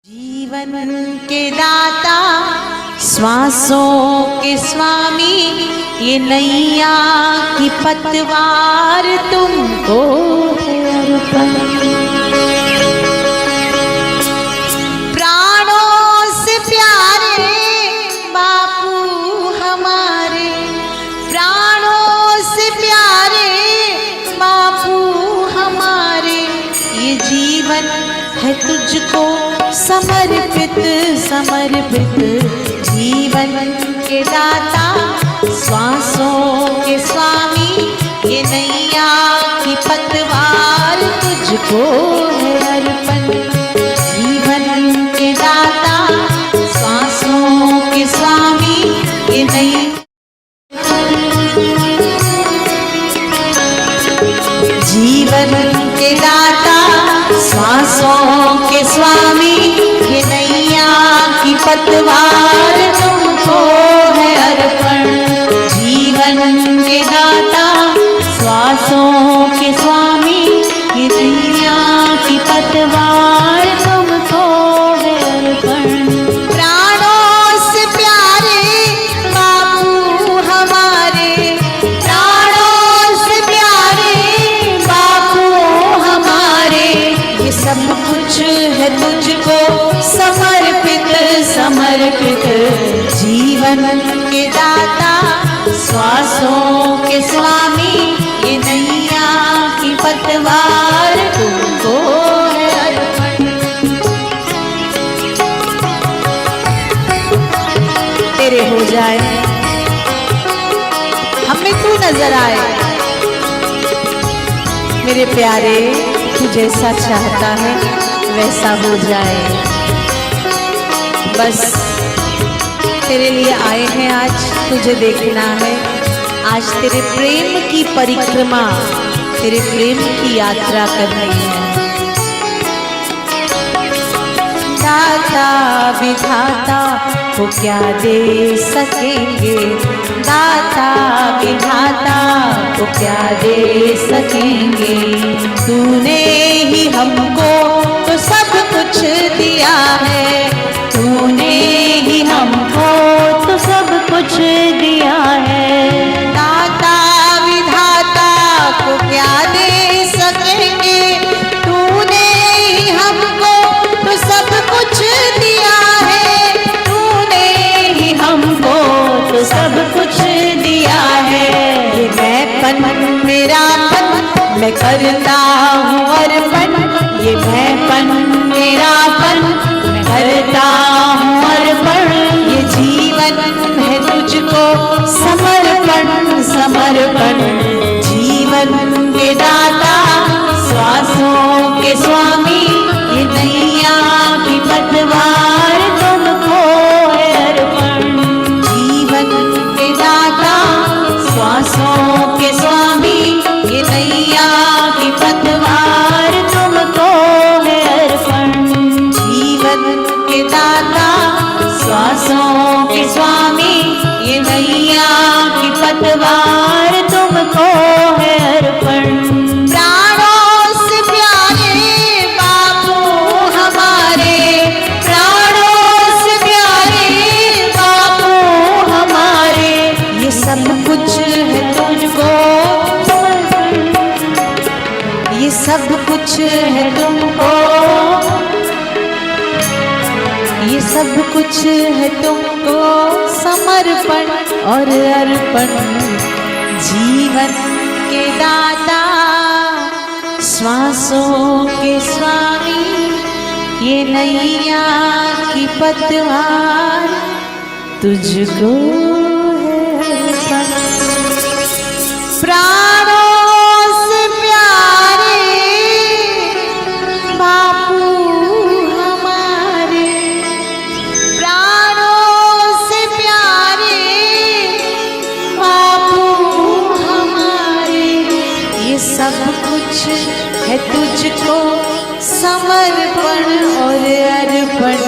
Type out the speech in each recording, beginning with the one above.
जीवन के दाता श्वासों के स्वामी, ये नैया की पतवार तुमको है अर्पण। प्राणों से प्यारे बापू हमारे, प्राणों से प्यारे बापू हमारे, ये जीवन है तुझको समर्पित समर्पित। जीवन के दाता श्वासों के स्वामी, ये नैया की पतवार तुझको है अर्पण। जीवन के दाता श्वासों के स्वामी, ये नैया जीवन के दाता श्वासों के स्वामी, ये नैया की पतवार तुमको है अर्पण। जीवन के दाता श्वासों के स्वामी, ये नैया की पतवार तुमको है अर्पण। प्राणों से प्यारे बापू हमारे, प्राणों से प्यारे बापू हमारे, ये सब कुछ है तुझको समर्पित समर्पित। जीवन के दाता श्वासों के स्वामी, ये नैया की पतवार तुमको है अर्पण। तेरे हो जाए हमें तू नजर आए, मेरे प्यारे तू जैसा चाहता है वैसा हो जाए। बस तेरे लिए आए हैं, आज तुझे देखना है। आज तेरे प्रेम की परिक्रमा, तेरे प्रेम की यात्रा करनी है। दाता विधाता को क्या दे सकेंगे, दाता विधाता को क्या दे सकेंगे। तूने ही हमको तो सब कुछ दिया है, तूने ही हमको तो सब कुछ दिया है। दाता विधाता को क्या दे सकेंगे, तूने ही हमको तो सब कुछ दिया है, तूने ही हमको तो सब कुछ दिया है। ये मैंपन मेरापन मैं करता हूँ अर्पण, ये मैंपन मेरापन मैं करता हूँ अर्पण। ये जीवन है तुझको समर्पण समर्पण। जीवन के दाता श्वासों के स्वामी, ये नैया की पतवार तुमको है अर्पण। जीवन के दाता श्वासों के स्वामी, ये नैया की पतवार तुमको है अर्पण। जीवन के दाता श्वासों के स्वामी, ये नैया की पतवार तुमको है अर्पण। प्राणों से प्यारे बापू हमारे, प्राणों से प्यारे बापू हमारे, ये सब कुछ है तुझको, ये सब कुछ है तुमको, ये सब कुछ है तुमको समर्पण और अर्पण। जीवन के दाता श्वासों के स्वामी, ये नैया की पतवार तुझको है अर्पण। प्राणों से प्यारे बापू हमारे, प्राणों से प्यारे बापू हमारे, ये सब कुछ है तुझको समर्पण और अर्पण।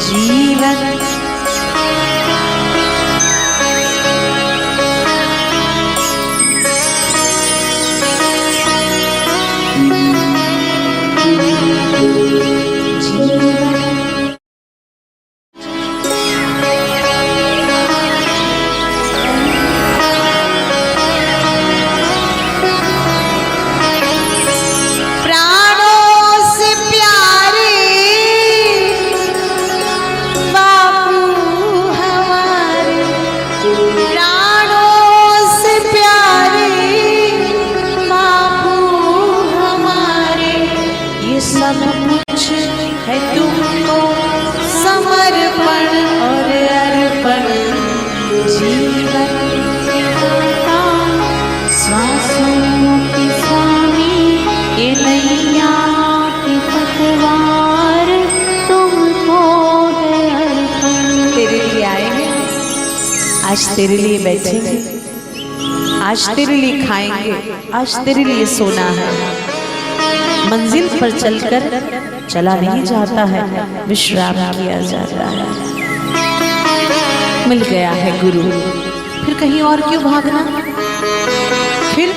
जीवन जीवन सब कुछ है तुमको समर्पण और अर्पण, जीवन श्वासों के स्वामी ये नैया की पतवार तुमको है अर्पण। तेरे लिए आएंगे, आज तेरे लिए बैठेंगे, आज तेरे लिए खाएंगे, आज तेरे लिए सोना है। मंजिल पर चलकर चला नहीं जाता है, विश्राम किया जाता है। मिल गया है गुरु, फिर कहीं और क्यों भागना। फिर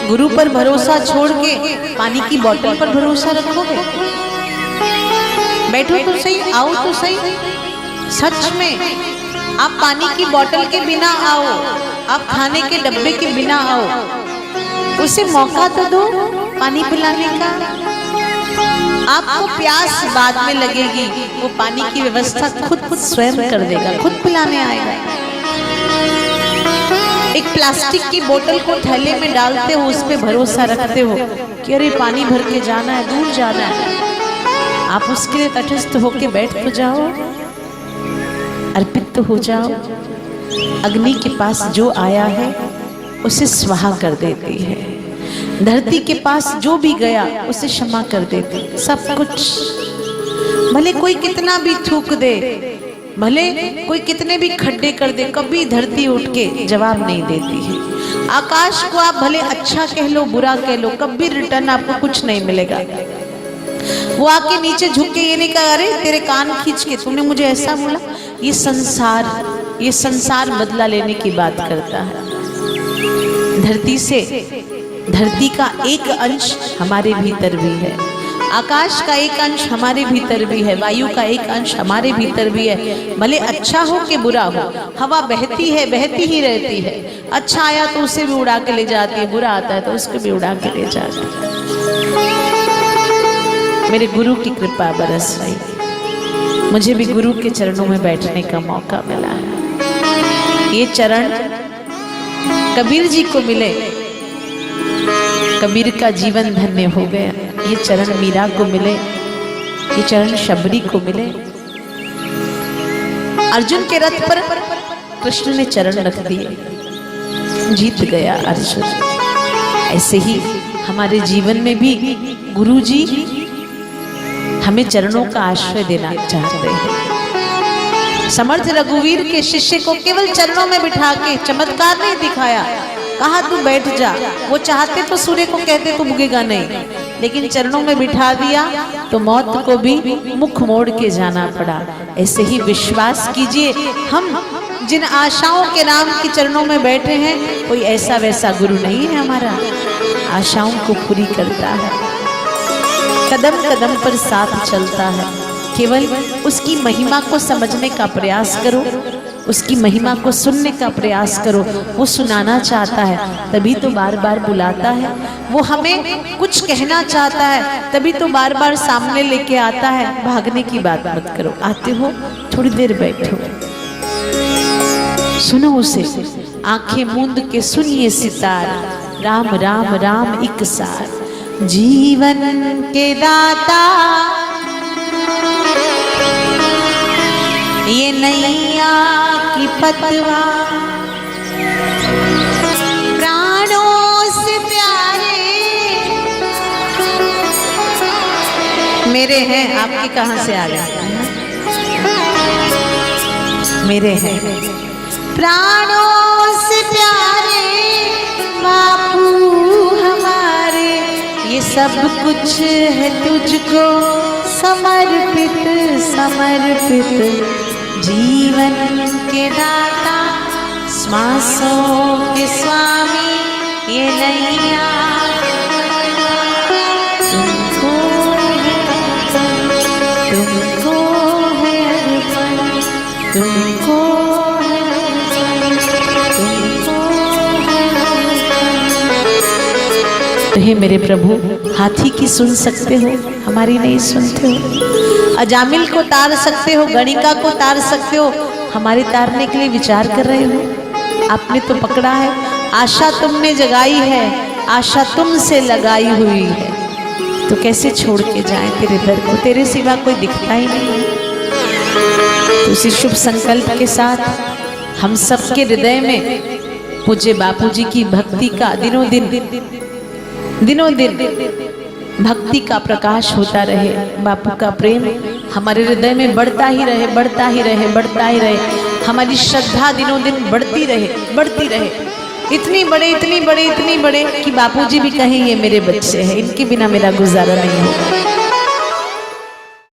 गुरु पर भरोसा छोड़ के पानी की बोतल पर भरोसा रखोगे। बैठो तो सही, आओ तो सही। सच में आप पानी की बोतल के बिना आओ, आप खाने के डब्बे के बिना आओ, उसे मौका तो दो पानी पिलाने का। आपको प्यास बाद में लगेगी, वो पानी की व्यवस्था खुद स्वयं कर देगा, खुद पिलाने आएगा। एक प्लास्टिक की बोतल को थैले में डालते हो, उस पे भरोसा रखते हो कि अरे पानी भर के जाना है, दूर जाना है। आप उसके लिए तटस्थ होके बैठ तो जाओ, अर्पित तो हो जाओ। अग्नि के पास जो आया है उसे स्वाहा कर देती है, धरती के पास जो भी गया उसे क्षमा कर देती। सब कुछ, भले कोई कितना भी थूक दे, भले कोई कितने भी खड्डे कर दे, कभी धरती उठ के जवाब नहीं देती है। आकाश को आप भले अच्छा कह लो, बुरा कह लो, कभी रिटर्न आपको कुछ नहीं मिलेगा। वो आके नीचे झुक के ये नहीं कहा अरे तेरे कान खींच के तूने मुझे ऐसा बोला। ये संसार बदला लेने की बात करता है। धरती का एक अंश हमारे भीतर भी है, आकाश का एक अंश हमारे भीतर भी है, वायु का एक अंश हमारे भीतर भी है। भले अच्छा हो कि बुरा हो, हवा बहती है, बहती ही रहती है। अच्छा आया तो उसे भी उड़ा के ले जाती है, बुरा आता है तो उसको भी उड़ा के ले जाती है। मेरे गुरु की कृपा बरस रही, मुझे भी गुरु के चरणों में बैठने का मौका मिला है। ये चरण कबीर जी को मिले, कबीर का जीवन धन्य हो गया। ये चरण मीरा को मिले, ये चरण शबरी को मिले। अर्जुन के रथ पर कृष्ण ने चरण रख दिए, जीत गया अर्जुन। ऐसे ही हमारे जीवन में भी गुरु जी हमें चरणों का आश्रय देना चाहते हैं। समर्थ रघुवीर के शिष्य को केवल चरणों में बिठा के चमत्कार नहीं दिखाया, कहा तू बैठ जा। वो चाहते तो सूर्य को कहते तो बुगेगा नहीं, लेकिन चरणों में बिठा दिया तो मौत को भी मुख मोड़ के जाना पड़ा। ऐसे ही विश्वास कीजिए, हम जिन आशाओं के नाम के चरणों में बैठे हैं, कोई ऐसा वैसा गुरु नहीं है हमारा, आशाओं को पूरी करता है, कदम कदम पर साथ चलता है। केवल उसकी महिमा को समझने का प्रयास करो, उसकी महिमा को सुनने का प्रयास करो। वो सुनाना चाहता है तभी तो बार बार बुलाता है, वो हमें कुछ कहना चाहता है तभी तो बार बार सामने लेके आता है। भागने की बात मत करो, आते हो थोड़ी देर बैठो, सुनो उसे, आंखें मूंद के सुनिए सितार, राम राम राम एक सार। जीवन के दाता ये नैया की पतवार, प्राणों से प्यारे मेरे हैं, आपके कहाँ से आ गए? मेरे हैं, प्राणों से प्यारे बापू हमारे, ये सब कुछ है तुझको समर्पित समर्पित। जीवन के दाता श्वासों के स्वामी ये नैया तुमको है अर्पण, तुमको है अर्पण, तुमको है अर्पण, तुमको है अर्पण। तो हे मेरे प्रभु, हाथी की सुन सकते हो, हमारी नहीं सुनते हो। अजामिल को तार सकते हो, गणिका को तार सकते हो, हमारे तारने के लिए विचार कर रहे हो। आपने तो पकड़ा है, आशा तुमने जगाई है, आशा तुमसे लगाई हुई है। तो कैसे छोड़ के जाएं तेरे दर को, तेरे सिवा कोई दिखता ही नहीं है। तो इसी शुभ संकल्प के साथ हम सबके हृदय में पूज्य बापूजी की भक्ति का दिनों दिन भक्ति का प्रकाश होता रहे। बापू का प्रेम हमारे हृदय में बढ़ता ही रहे, बढ़ता ही रहे, बढ़ता ही रहे। हमारी श्रद्धा दिनों दिन बढ़ती रहे, बढ़ती रहे। इतनी बड़े कि बापूजी भी कहें ये मेरे बच्चे हैं, इनके बिना मेरा गुजारा नहीं होगा।